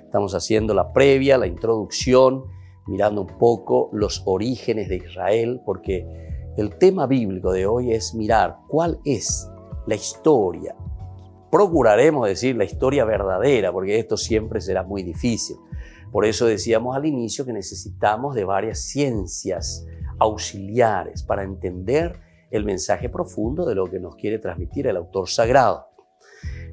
Estamos haciendo la previa, la introducción, mirando un poco los orígenes de Israel, porque el tema bíblico de hoy es mirar cuál es la historia. Procuraremos decir la historia verdadera, porque esto siempre será muy difícil. Por eso decíamos al inicio que necesitamos de varias ciencias auxiliares para entender el mensaje profundo de lo que nos quiere transmitir el autor sagrado.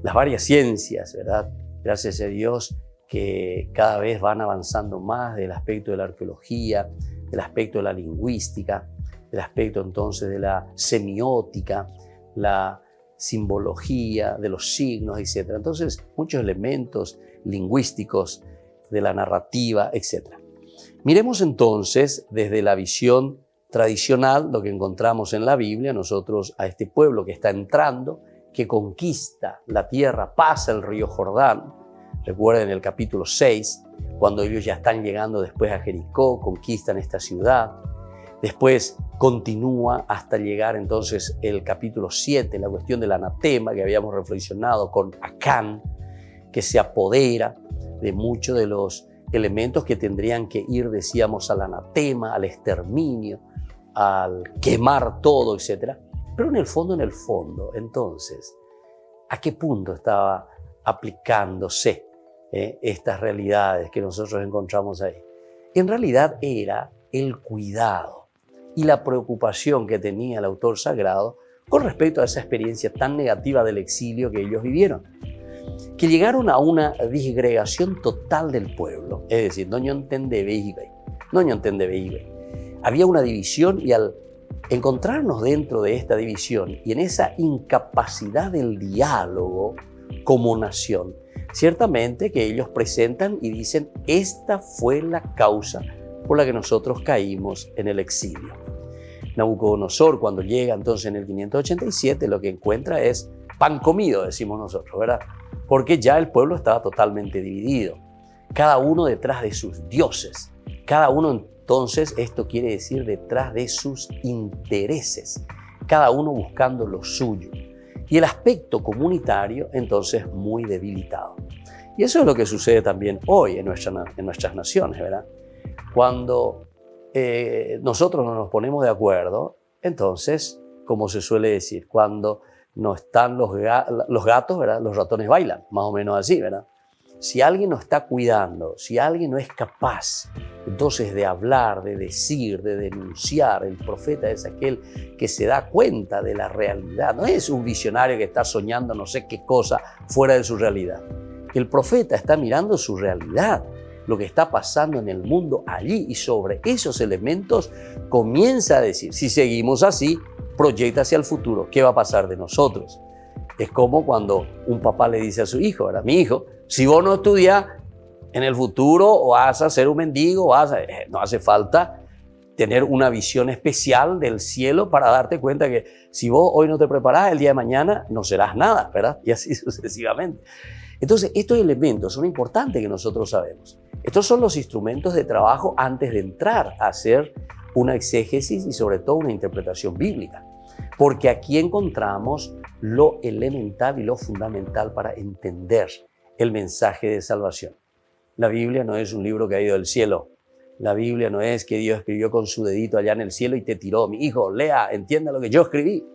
Las varias ciencias, ¿verdad? Gracias a Dios que cada vez van avanzando más del aspecto de la arqueología, del aspecto de la lingüística, del aspecto entonces de la semiótica, la simbología, de los signos, etc. Entonces, muchos elementos lingüísticos de la narrativa, etc. Miremos entonces desde la visión tradicional lo que encontramos en la Biblia, nosotros a este pueblo que está entrando, que conquista la tierra, pasa el río Jordán. Recuerden el capítulo 6, cuando ellos ya están llegando después a Jericó, conquistan esta ciudad. Después continúa hasta llegar entonces el capítulo 7, la cuestión del anatema que habíamos reflexionado con Acán, que se apodera de muchos de los elementos que tendrían que ir, decíamos, al anatema, al exterminio, al quemar todo, etc. Pero en el fondo, entonces, ¿a qué punto estaba aplicándose estas realidades que nosotros encontramos ahí? En realidad era el cuidado y la preocupación que tenía el autor sagrado con respecto a esa experiencia tan negativa del exilio que ellos vivieron, que llegaron a una disgregación total del pueblo, es decir, no entendía. Había una división y al encontrarnos dentro de esta división y en esa incapacidad del diálogo como nación, ciertamente que ellos presentan y dicen, esta fue la causa por la que nosotros caímos en el exilio. Nabucodonosor, cuando llega entonces en el 587, lo que encuentra es pan comido, decimos nosotros, ¿verdad? Porque ya el pueblo estaba totalmente dividido, cada uno detrás de sus dioses, cada uno entonces, esto quiere decir detrás de sus intereses, cada uno buscando lo suyo. Y el aspecto comunitario entonces muy debilitado. Y eso es lo que sucede también hoy en nuestras naciones, ¿verdad? Cuando nosotros no nos ponemos de acuerdo, entonces, como se suele decir, cuando no están los gatos, ¿verdad? Los ratones bailan, más o menos así, ¿verdad? Si alguien no está cuidando, si alguien no es capaz, entonces de hablar, de decir, de denunciar, el profeta es aquel que se da cuenta de la realidad, no es un visionario que está soñando no sé qué cosa fuera de su realidad. El profeta está mirando su realidad, lo que está pasando en el mundo allí, y sobre esos elementos comienza a decir, si seguimos así, proyecta hacia el futuro, ¿qué va a pasar de nosotros? Es como cuando un papá le dice a su hijo, ¿verdad? Mi hijo, si vos no estudias, en el futuro vas a ser un mendigo, no hace falta tener una visión especial del cielo para darte cuenta que si vos hoy no te preparás, el día de mañana no serás nada, ¿verdad? Y así sucesivamente. Entonces, estos elementos son importantes que nosotros sabemos. Estos son los instrumentos de trabajo antes de entrar a hacer una exégesis y sobre todo una interpretación bíblica. Porque aquí encontramos lo elemental y lo fundamental para entender el mensaje de salvación. La Biblia no es un libro que ha ido del cielo. La Biblia no es que Dios escribió con su dedito allá en el cielo y te tiró, mi hijo, lea, entienda lo que yo escribí.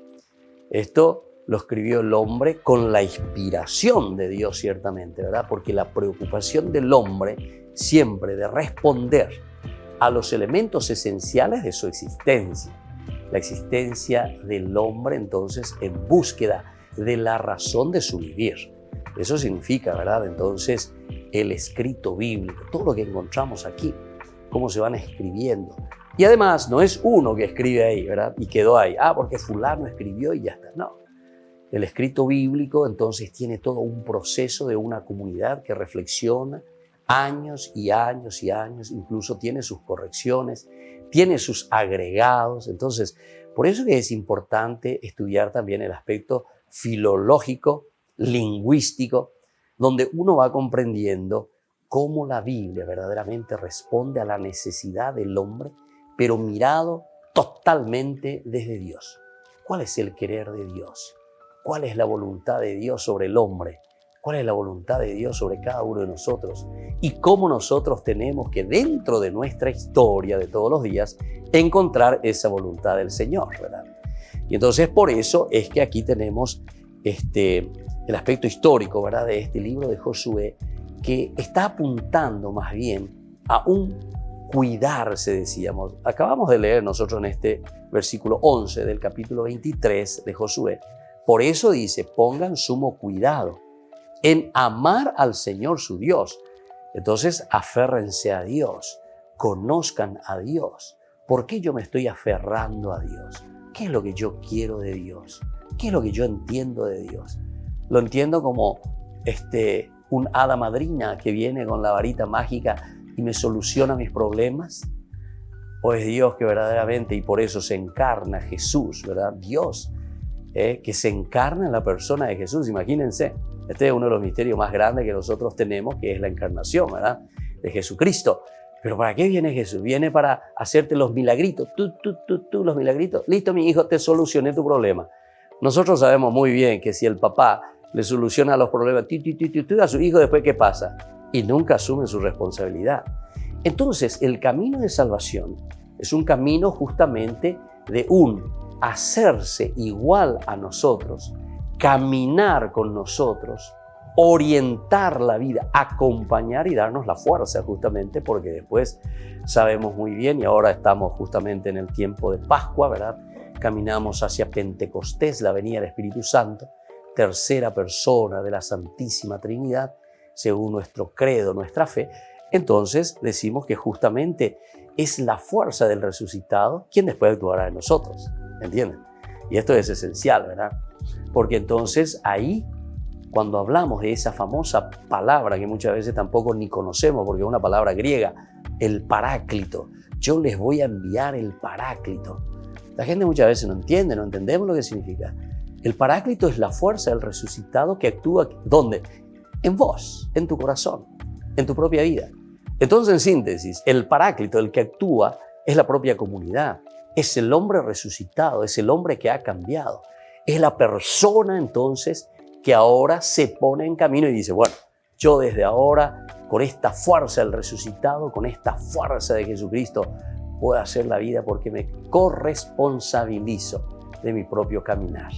Esto lo escribió el hombre con la inspiración de Dios, ciertamente, ¿verdad? Porque la preocupación del hombre siempre de responder a los elementos esenciales de su existencia. La existencia del hombre, entonces, en búsqueda de la razón de su vivir. Eso significa, ¿verdad? Entonces, el escrito bíblico, todo lo que encontramos aquí, cómo se van escribiendo. Y además, no es uno que escribe ahí, ¿verdad? Y quedó ahí. Porque fulano escribió y ya está. No. El escrito bíblico, entonces, tiene todo un proceso de una comunidad que reflexiona años y años y años, incluso tiene sus correcciones, tiene sus agregados. Entonces, por eso que es importante estudiar también el aspecto filológico, lingüístico, donde uno va comprendiendo cómo la Biblia verdaderamente responde a la necesidad del hombre, pero mirado totalmente desde Dios. ¿Cuál es el querer de Dios? ¿Cuál es la voluntad de Dios sobre el hombre? ¿Cuál es la voluntad de Dios sobre cada uno de nosotros? Y cómo nosotros tenemos que, dentro de nuestra historia de todos los días, encontrar esa voluntad del Señor, ¿verdad? Y entonces por eso es que aquí tenemos el aspecto histórico, ¿verdad?, de este libro de Josué, que está apuntando más bien a un cuidarse, decíamos. Acabamos de leer nosotros en este versículo 11 del capítulo 23 de Josué. Por eso dice, pongan sumo cuidado en amar al Señor su Dios. Entonces, aférrense a Dios, conozcan a Dios. ¿Por qué yo me estoy aferrando a Dios? ¿Qué es lo que yo quiero de Dios? ¿Qué es lo que yo entiendo de Dios? Lo entiendo como un hada madrina que viene con la varita mágica y me soluciona mis problemas. ¿O es Dios que verdaderamente, y por eso se encarna Jesús, ¿verdad? Dios, que se encarna en la persona de Jesús. Imagínense, este es uno de los misterios más grandes que nosotros tenemos, que es la encarnación, ¿verdad?, de Jesucristo. ¿Pero para qué viene Jesús? Viene para hacerte los milagritos. Tú, los milagritos. Listo, mi hijo, te solucioné tu problema. Nosotros sabemos muy bien que si el papá le soluciona los problemas a su hijo, después ¿qué pasa? Y nunca asume su responsabilidad. Entonces, el camino de salvación es un camino justamente de hacerse igual a nosotros, caminar con nosotros, orientar la vida, acompañar y darnos la fuerza, justamente porque después sabemos muy bien, y ahora estamos justamente en el tiempo de Pascua, ¿verdad? Caminamos hacia Pentecostés, la venida del Espíritu Santo, tercera persona de la Santísima Trinidad, según nuestro credo, nuestra fe. Entonces decimos que justamente es la fuerza del resucitado quien después actuará en nosotros, ¿entienden? Y esto es esencial, ¿verdad? Porque entonces ahí, cuando hablamos de esa famosa palabra que muchas veces tampoco ni conocemos, porque es una palabra griega, el Paráclito. Yo les voy a enviar el Paráclito. La gente muchas veces no entiende, no entendemos lo que significa. El Paráclito es la fuerza del resucitado que actúa, ¿dónde? En vos, en tu corazón, en tu propia vida. Entonces, en síntesis, el Paráclito, el que actúa, es la propia comunidad. Es el hombre resucitado, es el hombre que ha cambiado. Es la persona, entonces, que ahora se pone en camino y dice, bueno, yo desde ahora, con esta fuerza del resucitado, con esta fuerza de Jesucristo, puedo hacer la vida porque me corresponsabilizo de mi propio caminar.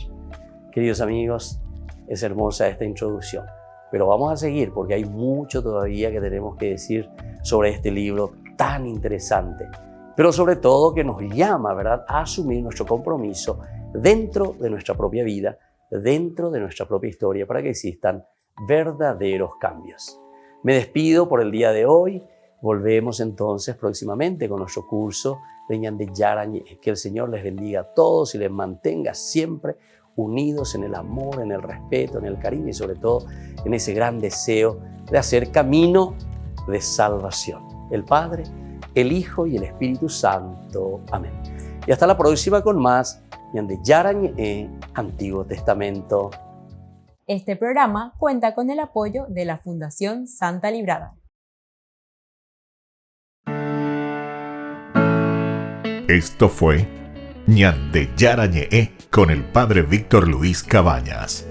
Queridos amigos, es hermosa esta introducción, pero vamos a seguir porque hay mucho todavía que tenemos que decir sobre este libro tan interesante, pero sobre todo que nos llama, ¿verdad?, a asumir nuestro compromiso dentro de nuestra propia vida, dentro de nuestra propia historia, para que existan verdaderos cambios. Me despido por el día de hoy. Volvemos entonces próximamente con nuestro curso de Ñande Yarañé. Que el Señor les bendiga a todos y les mantenga siempre unidos en el amor, en el respeto, en el cariño y sobre todo en ese gran deseo de hacer camino de salvación. El Padre el Hijo y el Espíritu Santo. Amén. Y hasta la próxima con más Ñande Yarañe, Antiguo Testamento. Este programa cuenta con el apoyo de la Fundación Santa Librada. Esto fue Ñande Yarañe con el Padre Víctor Luis Cabañas.